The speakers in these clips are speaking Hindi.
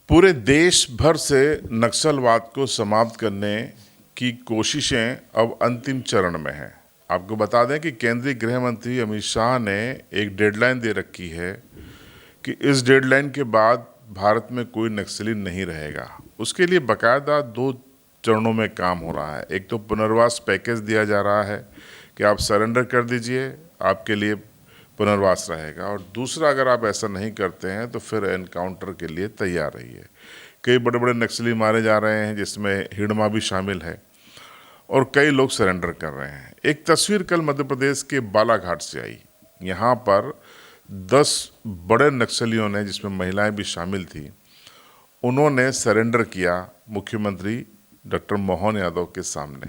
पूरे देश भर से नक्सलवाद को समाप्त करने की कोशिशें अब अंतिम चरण में हैं। आपको बता दें कि केंद्रीय गृह मंत्री अमित शाह ने एक डेडलाइन दे रखी है कि इस डेडलाइन के बाद भारत में कोई नक्सली नहीं रहेगा। उसके लिए बाकायदा 2 चरणों में काम हो रहा है। एक तो पुनर्वास पैकेज दिया जा रहा है कि आप सरेंडर कर दीजिए, आपके लिए पुनर्वास रहेगा, और दूसरा, अगर आप ऐसा नहीं करते हैं तो फिर एनकाउंटर के लिए तैयार रहिए। कई बड़े बड़े नक्सली मारे जा रहे हैं, जिसमें हिडमा भी शामिल है, और कई लोग सरेंडर कर रहे हैं। एक तस्वीर कल मध्य प्रदेश के बालाघाट से आई। यहाँ पर 10 बड़े नक्सलियों ने, जिसमें महिलाएं भी शामिल थी, उन्होंने सरेंडर किया मुख्यमंत्री डॉक्टर मोहन यादव के सामने।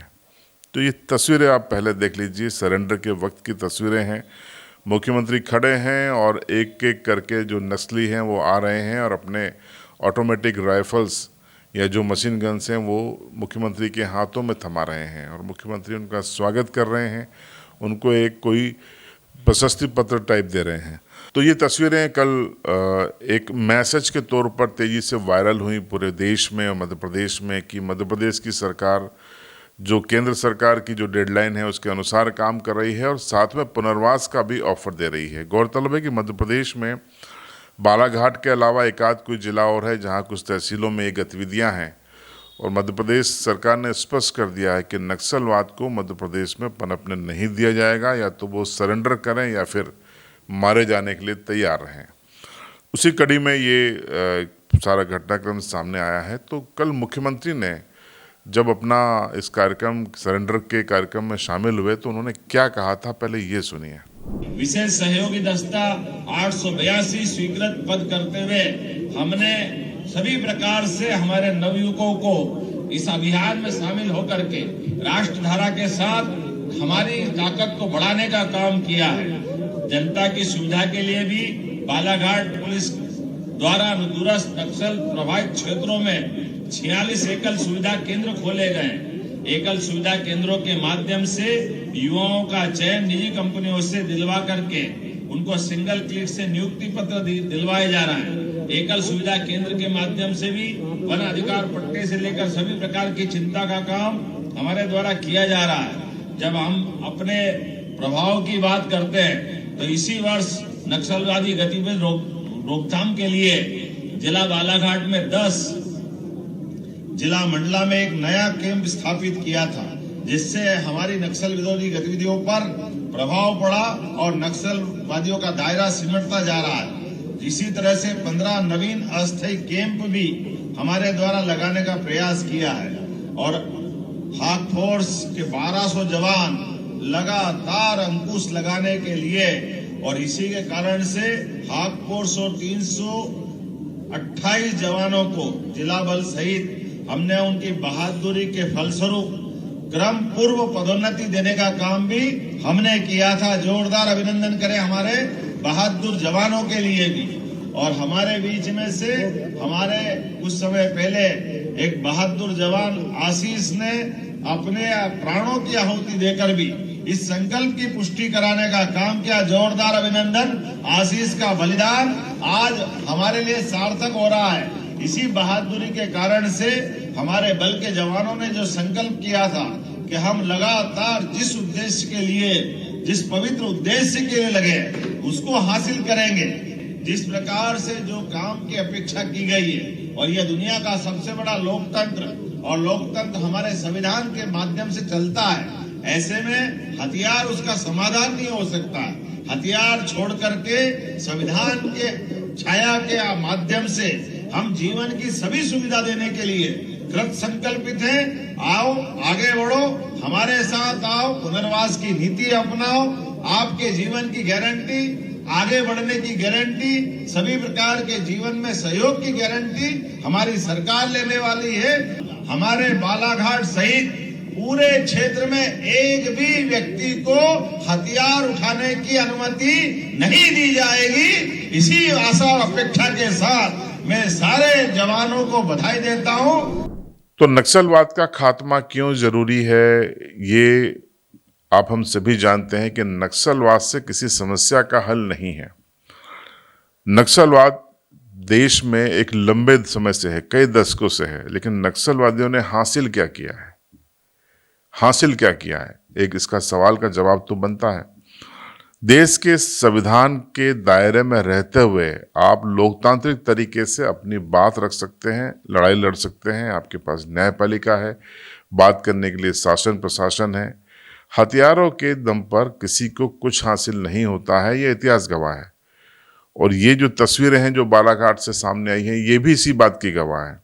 तो ये तस्वीरें आप पहले देख लीजिए, सरेंडर के वक्त की तस्वीरें हैं। मुख्यमंत्री खड़े हैं और एक एक करके जो नस्ली हैं वो आ रहे हैं और अपने ऑटोमेटिक राइफल्स या जो मशीन गन्स हैं वो मुख्यमंत्री के हाथों में थमा रहे हैं, और मुख्यमंत्री उनका स्वागत कर रहे हैं, उनको एक कोई प्रशस्ति पत्र टाइप दे रहे हैं। तो ये तस्वीरें कल एक मैसेज के तौर पर तेज़ी से वायरल हुई पूरे देश में और मध्य प्रदेश में, कि मध्य प्रदेश की सरकार जो केंद्र सरकार की जो डेडलाइन है उसके अनुसार काम कर रही है और साथ में पुनर्वास का भी ऑफर दे रही है। गौरतलब है कि मध्य प्रदेश में बालाघाट के अलावा एक आध कोई जिला और है जहां कुछ तहसीलों में ये गतिविधियां हैं, और मध्य प्रदेश सरकार ने स्पष्ट कर दिया है कि नक्सलवाद को मध्य प्रदेश में पनपने नहीं दिया जाएगा, या तो वो सरेंडर करें या फिर मारे जाने के लिए तैयार रहें। उसी कड़ी में ये सारा घटनाक्रम सामने आया है। तो कल मुख्यमंत्री ने जब अपना इस कार्यक्रम, सरेंडर के कार्यक्रम में शामिल हुए, तो उन्होंने क्या कहा था, पहले ये सुनिए। विशेष सहयोगी दस्ता 882 स्वीकृत पद करते हुए हमने सभी प्रकार से हमारे नवयुवकों को इस अभियान में शामिल होकर के राष्ट्रधारा के साथ हमारी ताकत को बढ़ाने का काम किया है। जनता की सुविधा के लिए भी बालाघाट पुलिस द्वारा दूरस्थ नक्सल प्रभावित क्षेत्रों में 46 एकल सुविधा केंद्र खोले गए। एकल सुविधा केंद्रों के माध्यम से युवाओं का चयन निजी कंपनियों से दिलवा करके उनको सिंगल क्लिक से नियुक्ति पत्र दिलवाए जा रहा है। एकल सुविधा केंद्र के माध्यम से भी वन अधिकार पट्टे से लेकर सभी प्रकार की चिंता का काम हमारे द्वारा किया जा रहा है। जब हम अपने प्रभाव की बात करते हैं तो इसी वर्ष नक्सलवादी गतिविधि रोकथाम के लिए जिला बालाघाट में 10 जिला मंडला में एक नया कैंप स्थापित किया था, जिससे हमारी नक्सल विरोधी गतिविधियों पर प्रभाव पड़ा और नक्सलवादियों का दायरा सिमटता जा रहा है। इसी तरह से 15 नवीन अस्थायी कैंप भी हमारे द्वारा लगाने का प्रयास किया है, और हाक फोर्स के 1200 जवान लगातार अंकुश लगाने के लिए, और इसी के कारण से हाक फोर्स और 328 जवानों को जिला बल सहित हमने उनकी बहादुरी के फलस्वरूप क्रम पूर्व पदोन्नति देने का काम भी हमने किया था। जोरदार अभिनंदन करें हमारे बहादुर जवानों के लिए भी। और हमारे बीच में से हमारे कुछ समय पहले एक बहादुर जवान आशीष ने अपने प्राणों की आहुति देकर भी इस संकल्प की पुष्टि कराने का काम किया। जोरदार अभिनंदन। आशीष का बलिदान आज हमारे लिए सार्थक हो रहा है। इसी बहादुरी के कारण से हमारे बल के जवानों ने जो संकल्प किया था कि हम लगातार जिस उद्देश्य के लिए, जिस पवित्र उद्देश्य के लिए लगे, उसको हासिल करेंगे। जिस प्रकार से जो काम की अपेक्षा की गई है, और यह दुनिया का सबसे बड़ा लोकतंत्र, और लोकतंत्र हमारे संविधान के माध्यम से चलता है, ऐसे में हथियार उसका समाधान नहीं हो सकता। हथियार छोड़ करके संविधान के छाया के माध्यम से हम जीवन की सभी सुविधा देने के लिए कृत संकल्पित हैं। आओ आगे बढ़ो, हमारे साथ आओ, पुनर्वास की नीति अपनाओ। आपके जीवन की गारंटी, आगे बढ़ने की गारंटी, सभी प्रकार के जीवन में सहयोग की गारंटी हमारी सरकार लेने वाली है। हमारे बालाघाट सहित पूरे क्षेत्र में एक भी व्यक्ति को हथियार उठाने की अनुमति नहीं दी जाएगी। इसी आशा और अपेक्षा के साथ मैं सारे जवानों को बधाई देता हूं। तो नक्सलवाद का खात्मा क्यों जरूरी है, ये आप हम सभी जानते हैं कि नक्सलवाद से किसी समस्या का हल नहीं है। नक्सलवाद देश में एक लंबे समय से है, कई दशकों से है, लेकिन नक्सलवादियों ने हासिल क्या किया है? हासिल क्या किया है? एक इसका सवाल का जवाब तो बनता है। देश के संविधान के दायरे में रहते हुए आप लोकतांत्रिक तरीके से अपनी बात रख सकते हैं, लड़ाई लड़ सकते हैं, आपके पास न्यायपालिका है, बात करने के लिए शासन प्रशासन है। हथियारों के दम पर किसी को कुछ हासिल नहीं होता है, ये इतिहास गवाह है। और ये जो तस्वीरें हैं जो बालाघाट से सामने आई हैं, ये भी इसी बात की गवाह है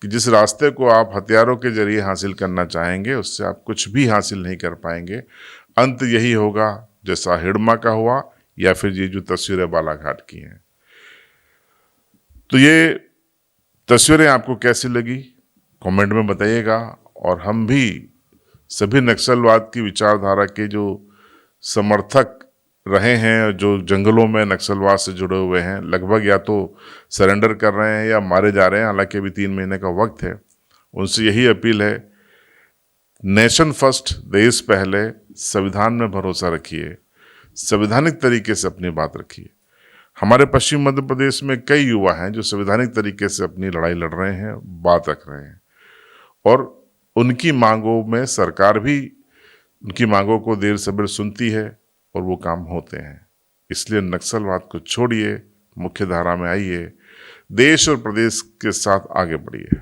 कि जिस रास्ते को आप हथियारों के जरिए हासिल करना चाहेंगे, उससे आप कुछ भी हासिल नहीं कर पाएंगे। अंत यही होगा जैसा हिडमा का हुआ या फिर ये जो तस्वीरें बालाघाट की हैं। तो ये तस्वीरें आपको कैसी लगी कमेंट में बताइएगा। और हम भी सभी नक्सलवाद की विचारधारा के जो समर्थक रहे हैं, जो जंगलों में नक्सलवाद से जुड़े हुए हैं, लगभग या तो सरेंडर कर रहे हैं या मारे जा रहे हैं, हालांकि अभी 3 महीने का वक्त है, उनसे यही अपील है, नेशन फर्स्ट, देश पहले, संविधान में भरोसा रखिए, संवैधानिक तरीके से अपनी बात रखिए। हमारे पश्चिम मध्य प्रदेश में कई युवा हैं जो संवैधानिक तरीके से अपनी लड़ाई लड़ रहे हैं, बात रख रहे हैं, और उनकी मांगों में सरकार भी उनकी मांगों को देर सवेर सुनती है और वो काम होते हैं। इसलिए नक्सलवाद को छोड़िए, मुख्य धारा में आइए, देश और प्रदेश के साथ आगे बढ़िए।